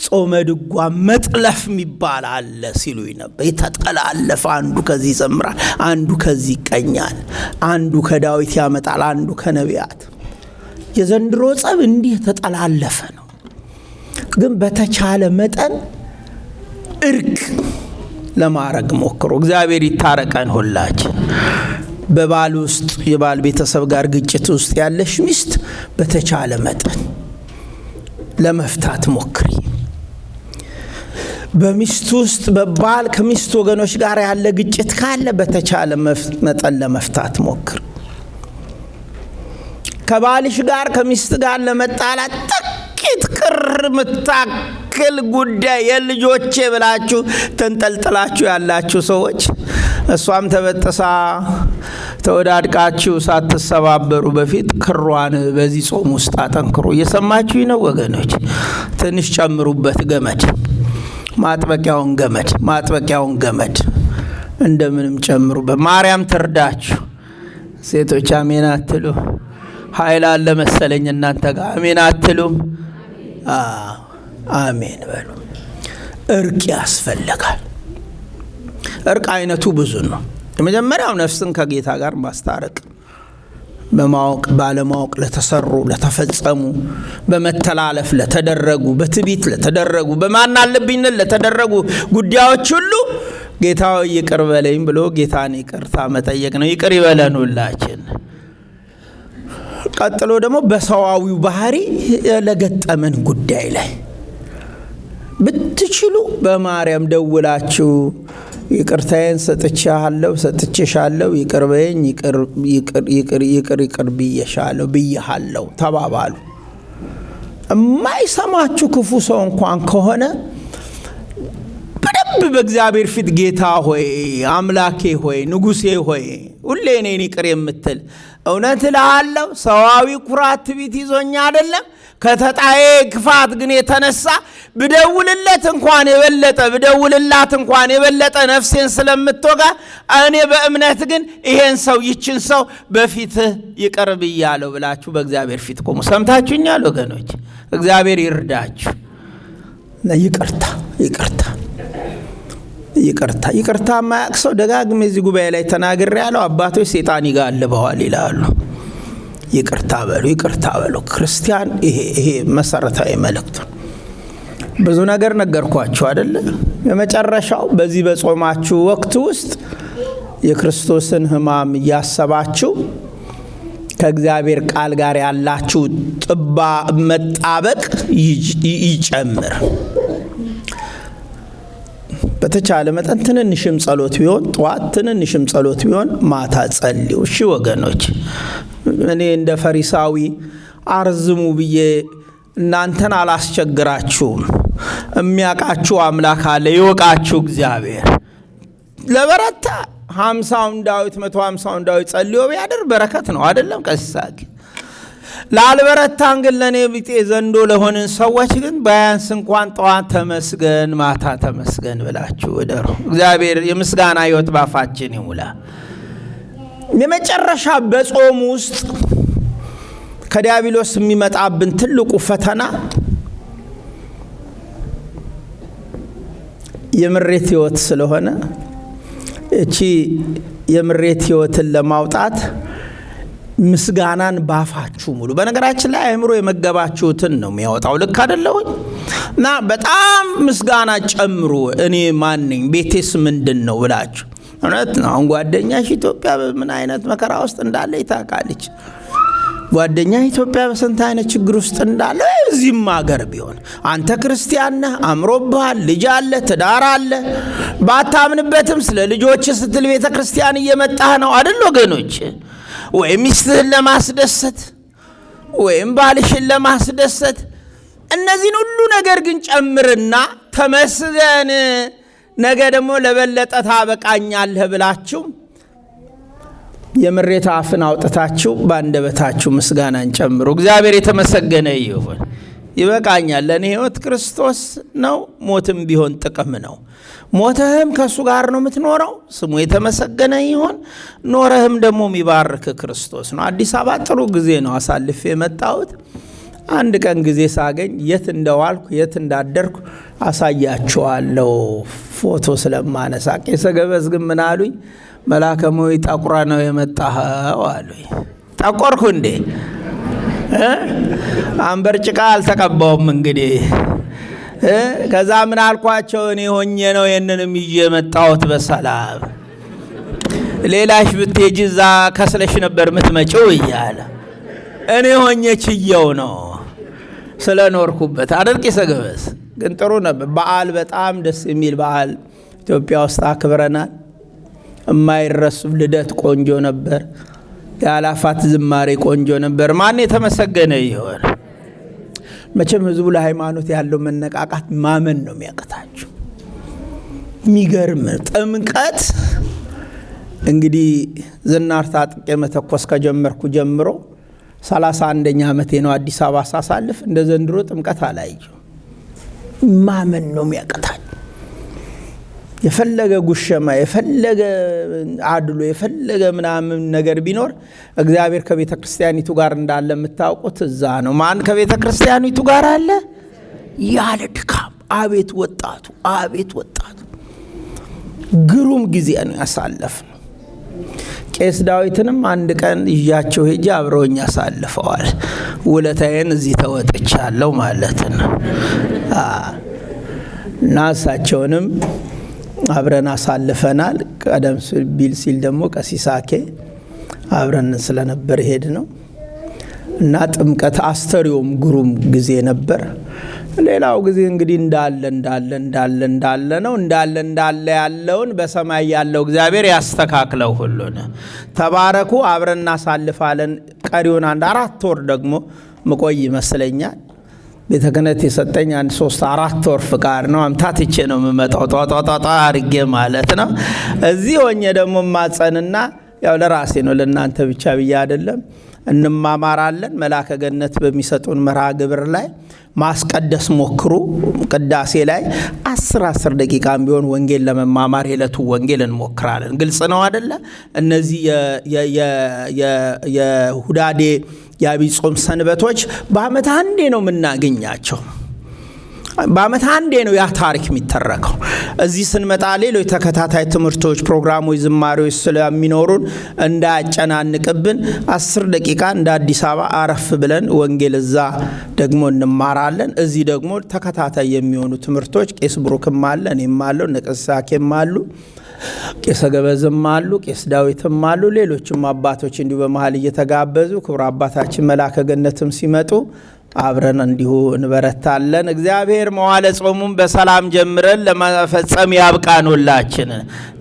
ጾመ ድጓ መጥለፍ የሚባል አለ ሲሉ ነበር። የተጠላለፈ አንዱ ከዚህ ይዘምራል፣ አንዱ ከዚህ ይቀኛል፣ አንዱ ከዳዊት ያመጣል፣ አንዱ ከነቢያት። የዘንድሮ ጸብ እንዲህ የተጠላለፈ ነው። ግን በተቻለ መጠን እርቅ ለማድረግ ሞክሩ። እግዚአብሔር ይታረቀን ሁላችን። በባል ውስጥ የባል ቤተሰብ ጋር ግጭት ውስጥ ያለሽ ሚስት በተቻለ መጠን ለመፍታት ሞክሪ። በሚስት ውስጥ በባል ከሚስት ወገኖች ጋር ያለ ግጭት ካለ በተቻለ መጠን ለመፍታት ሞክሪ። ከባልሽ ጋር ከሚስት ጋር ለመጣላት ጥቂት ቅር ምታክል ጉዳይ የልጆቼ ብላችሁ ተንጠልጥላችሁ ያላችሁ ሰዎች እሷም ተበጥሳ ተወዳድቃችሁ ሳትሰባበሩ በፊት ክሯን በዚህ ጾም ውስጥ አጠንክሩ። እየሰማችሁ ነው ወገኖች? ትንሽ ጨምሩበት ገመድ፣ ማጥበቂያውን ገመድ እንደምንም ጨምሩበት። ማርያም ትርዳችሁ። ሴቶች አሜን አትሉ? ኃይል አለ መሰለኝ እናንተ ጋር አሜን አትሉም? አሜን በሉ። እርቅ ያስፈልጋል። እርቅ አይነቱ ብዙ ነው። የመጀመሪያው ነፍስን ከጌታ ጋር ማስታረቅ፣ በማወቅ ባለማወቅ ለተሰሩ ለተፈጸሙ፣ በመተላለፍ ለተደረጉ፣ በትዕቢት ለተደረጉ፣ በማናለብኝነት ለተደረጉ ጉዳዮች ሁሉ ጌታ ይቅር በለኝ ብሎ ጌታን ይቅርታ መጠየቅ ነው። ይቅር ይበለን ሁላችን። ቀጥሎ ደግሞ በሰዋዊው ባህሪ ለገጠመን ጉዳይ ላይ ብትችሉ በማርያም ደውላችሁ ይቅርታዬን ሰጥቼሻለሁ፣ ይቅር በይኝ፣ ይቅር ብዬሻለሁ ተባባሉ። የማይሰማችሁ ክፉ ሰው እንኳን ከሆነ በደንብ በእግዚአብሔር ፊት ጌታ ሆይ፣ አምላኬ ሆይ፣ ንጉሴ ሆይ ሁሌ እኔን ይቅር የምትል እውነት እልሃለሁ ሰዋዊ ኩራት ትዕቢት ይዞኛ አይደለም ከተጣዬ ክፋት ግን የተነሳ ብደውልላት እንኳን የበለጠ ነፍሴን ስለምትወጋ እኔ በእምነት ግን ይሄን ሰው ይችን ሰው በፊትህ ይቅር ብያለሁ ብላችሁ በእግዚአብሔር ፊት ቆሙ። ሰምታችሁኛል ወገኖች? እግዚአብሔር ይርዳችሁ። ይቅርታ የማያውቅ ሰው ደጋግሜ እዚህ ጉባኤ ላይ ተናግሬያለሁ። አባቶች ሰይጣን ይጋልበዋል ይላሉ። ይቅርታ በሉ ክርስቲያን። ይሄ መሰረታዊ መልእክቱ። ብዙ ነገር ነገርኳችሁ አይደለ? የመጨረሻው በዚህ በጾማችሁ ወቅት ውስጥ የክርስቶስን ሕማም እያሰባችሁ ከእግዚአብሔር ቃል ጋር ያላችሁ መጣበቅ ይጨምር። በተቻለ መጠን ትንንሽም ጸሎት ቢሆን ጠዋት፣ ትንንሽም ጸሎት ቢሆን ማታ ጸልዩ። እሺ ወገኖች፣ እኔ እንደ ፈሪሳዊ አርዝሙ ብዬ እናንተን አላስቸግራችሁም። የሚያውቃችሁ አምላክ አለ፣ ይወቃችሁ እግዚአብሔር። ለበረታ 50ውን ዳዊት 150ውን ዳዊት ጸልዮ ቢያድር በረከት ነው አይደለም? ቀሲሳክ ላልበረታን ግን ለኔ ቢጤ ዘንዶ ለሆንን ሰዎች ግን በያንስ እንኳን ጠዋት ተመስገን ማታ ተመስገን ብላችሁ እደሩ። እግዚአብሔር የምስጋና ሕይወት ባፋችን ይሙላ። የመጨረሻ በጾም ውስጥ ከዲያብሎስ የሚመጣብን ትልቁ ፈተና የምሬት ሕይወት ስለሆነ እቺ የምሬት ሕይወትን ለማውጣት ምስጋናን ባፋችሁ ሙሉ። በነገራችን ላይ አእምሮ የመገባችሁትን ነው የሚያወጣው። ልክ አይደለሁኝ? እና በጣም ምስጋና ጨምሩ። እኔ ማን ነኝ? ቤቴስ ምንድን ነው ብላችሁ። እውነት ነው። አሁን ጓደኛሽ ኢትዮጵያ በምን አይነት መከራ ውስጥ እንዳለ ይታወቃለች። ጓደኛ ኢትዮጵያ በስንት አይነት ችግር ውስጥ እንዳለ እዚህም ሀገር ቢሆን አንተ ክርስቲያን ነህ፣ አምሮብሃል፣ ልጅ አለ፣ ትዳር አለ። ባታምንበትም ስለ ልጆች ስትል ቤተ ክርስቲያን እየመጣህ ነው አይደል ወገኖች? ወይም ሚስትህን ለማስደሰት ወይም ባልሽን ለማስደሰት እነዚህን ሁሉ ነገር ግን ጨምርና ተመስገን ነገ ደግሞ ለበለጠ ታበቃኛለህ ብላችሁ የምሬት አፍን አውጥታችሁ በአንደበታችሁ ምስጋናን ጨምሩ። እግዚአብሔር የተመሰገነ ይሁን። ይበቃኛል፣ ለእኔ ሕይወት ክርስቶስ ነው፣ ሞትም ቢሆን ጥቅም ነው። ሞተህም ከእሱ ጋር ነው የምትኖረው፣ ስሙ የተመሰገነ ይሁን። ኖረህም ደግሞ የሚባርክ ክርስቶስ ነው። አዲስ አበባ ጥሩ ጊዜ ነው አሳልፌ የመጣሁት። አንድ ቀን ጊዜ ሳገኝ የት እንደዋልኩ የት እንዳደርኩ አሳያችኋለሁ ፎቶ ስለማነሳ። ቄሰ ገበዝ ግን ምን አሉኝ? መላከሞይ ጠቁራ ነው የመጣኸው አሉኝ። ጠቆርኩ እንዴ? አንበር ጭቃ አልተቀባውም እንግዲህ። ከዛ ምን አልኳቸው? እኔ ሆኜ ነው ይህንንም ይዤ የመጣሁት በሰላም። ሌላሽ ብትሄጂ እዛ ከስለሽ ነበር ምትመጪው እያለ እኔ ሆኜ ችየው ነው ስለኖርኩበት። አደርቂ ሰገበስ ግን ጥሩ ነበር። በዓል በጣም ደስ የሚል በዓል ኢትዮጵያ ውስጥ አክብረናል። የማይረሱ ልደት ቆንጆ ነበር። የአላፋት ዝማሬ ቆንጆ ነበር። ማን የተመሰገነ ይሆን? መቼም ህዝቡ ለሃይማኖት ያለው መነቃቃት ማመን ነው የሚያቀታችሁ። የሚገርም ጥምቀት እንግዲህ ዝናር ታጥቄ መተኮስ ከጀመርኩ ጀምሮ 31ኛ ዓመቴ ነው አዲስ አበባ ሳሳልፍ። እንደ ዘንድሮ ጥምቀት አላየሁ። ማመን ነው የሚያቀታችሁ። የፈለገ ጉሸማ የፈለገ አድሎ የፈለገ ምናምን ነገር ቢኖር እግዚአብሔር ከቤተ ክርስቲያኒቱ ጋር እንዳለ የምታውቁት እዛ ነው። ማን ከቤተ ክርስቲያኒቱ ጋር አለ? ያለ ድካም። አቤት ወጣቱ፣ አቤት ወጣቱ! ግሩም ጊዜ ነው ያሳለፍነው። ቄስ ዳዊትንም አንድ ቀን ይዣቸው ሄጄ አብረውኝ ያሳልፈዋል። ውለታዬን እዚህ ተወጥቻለሁ ማለት ነው። እና እሳቸውንም አብረን አሳልፈናል። ቀደም ሲል ደግሞ ቀሲሳኬ አብረን ስለነበር ሄድ ነው እና ጥምቀት አስተሪዮም ግሩም ጊዜ ነበር። ሌላው ጊዜ እንግዲህ እንዳለ ነው። እንዳለ ያለውን በሰማይ ያለው እግዚአብሔር ያስተካክለው ሁሉን። ተባረኩ። አብረን እናሳልፋለን። ቀሪውን 4 ወር ደግሞ መቆይ ይመስለኛል። ቤተ ክህነት የሰጠኝ 3-4 ወር ፍቃድ ነው። አምታትቼ ነው የምመጣው ጧጧጧ አርጌ ማለት ነው። እዚህ ሆኜ ደግሞ ማጸንና ያው ለራሴ ነው ለእናንተ ብቻ ብዬ አይደለም። እንማማራለን። መልአከ ገነት በሚሰጡን መርሃ ግብር ላይ ማስቀደስ ሞክሩ። ቅዳሴ ላይ 10 ደቂቃም ቢሆን ወንጌል ለመማማር የዕለቱ ወንጌል እንሞክራለን። ግልጽ ነው አይደለ? እነዚህ የሁዳዴ የአብይ ጾም ሰንበቶች በዓመት አንዴ ነው የምናገኛቸው። በዓመት አንዴ ነው ያ ታሪክ የሚተረከው። እዚህ ስንመጣ ሌሎች ተከታታይ ትምህርቶች፣ ፕሮግራሞች፣ ዝማሬዎች ስለሚኖሩን እንዳያጨናንቅብን 10 ደቂቃ እንደ አዲስ አበባ አረፍ ብለን ወንጌል እዛ ደግሞ እንማራለን። እዚህ ደግሞ ተከታታይ የሚሆኑ ትምህርቶች ቄስ ብሩክም አለ፣ እኔም አለው፣ ነቀሳኬም አሉ፣ ቄስ ገበዝም አሉ፣ ቄስ ዳዊትም አሉ፣ ሌሎችም አባቶች እንዲሁ በመሃል እየተጋበዙ ክቡር አባታችን መልአከ ገነትም ሲመጡ አብረን እንዲሁ እንበረታለን። እግዚአብሔር መዋለ ጾሙን በሰላም ጀምረን ለመፈጸም ያብቃን። ሁላችን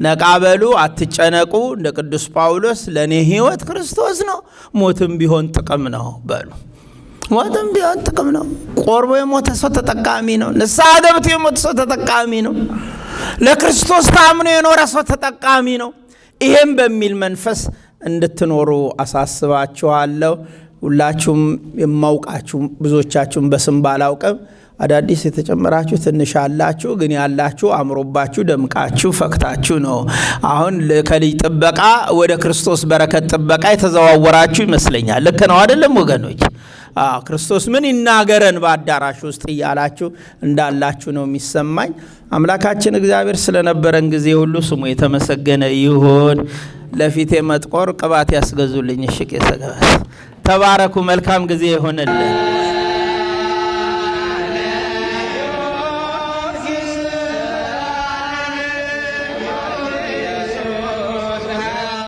ነቃበሉ፣ አትጨነቁ። እንደ ቅዱስ ጳውሎስ ለእኔ ሕይወት ክርስቶስ ነው፣ ሞትም ቢሆን ጥቅም ነው በሉ። ሞትም ቢሆን ጥቅም ነው። ቆርቦ የሞተ ሰው ተጠቃሚ ነው። ንስሐ ገብቶ የሞተ ሰው ተጠቃሚ ነው። ለክርስቶስ ታምኖ የኖረ ሰው ተጠቃሚ ነው። ይሄም በሚል መንፈስ እንድትኖሩ አሳስባችኋለሁ። ሁላችሁም የማውቃችሁ ብዙዎቻችሁም በስም ባላውቅም አዳዲስ የተጨመራችሁ ትንሽ አላችሁ፣ ግን ያላችሁ አምሮባችሁ ደምቃችሁ ፈክታችሁ ነው። አሁን ከልጅ ጥበቃ ወደ ክርስቶስ በረከት ጥበቃ የተዘዋወራችሁ ይመስለኛል። ልክ ነው አይደለም ወገኖች? ክርስቶስ ምን ይናገረን በአዳራሽ ውስጥ እያላችሁ እንዳላችሁ ነው የሚሰማኝ። አምላካችን እግዚአብሔር ስለነበረን ጊዜ ሁሉ ስሙ የተመሰገነ ይሁን። ለፊቴ መጥቆር ቅባት ያስገዙልኝ። እሺ ቄስ ገበዝ ተባረኩ። መልካም ጊዜ ይሆንልን።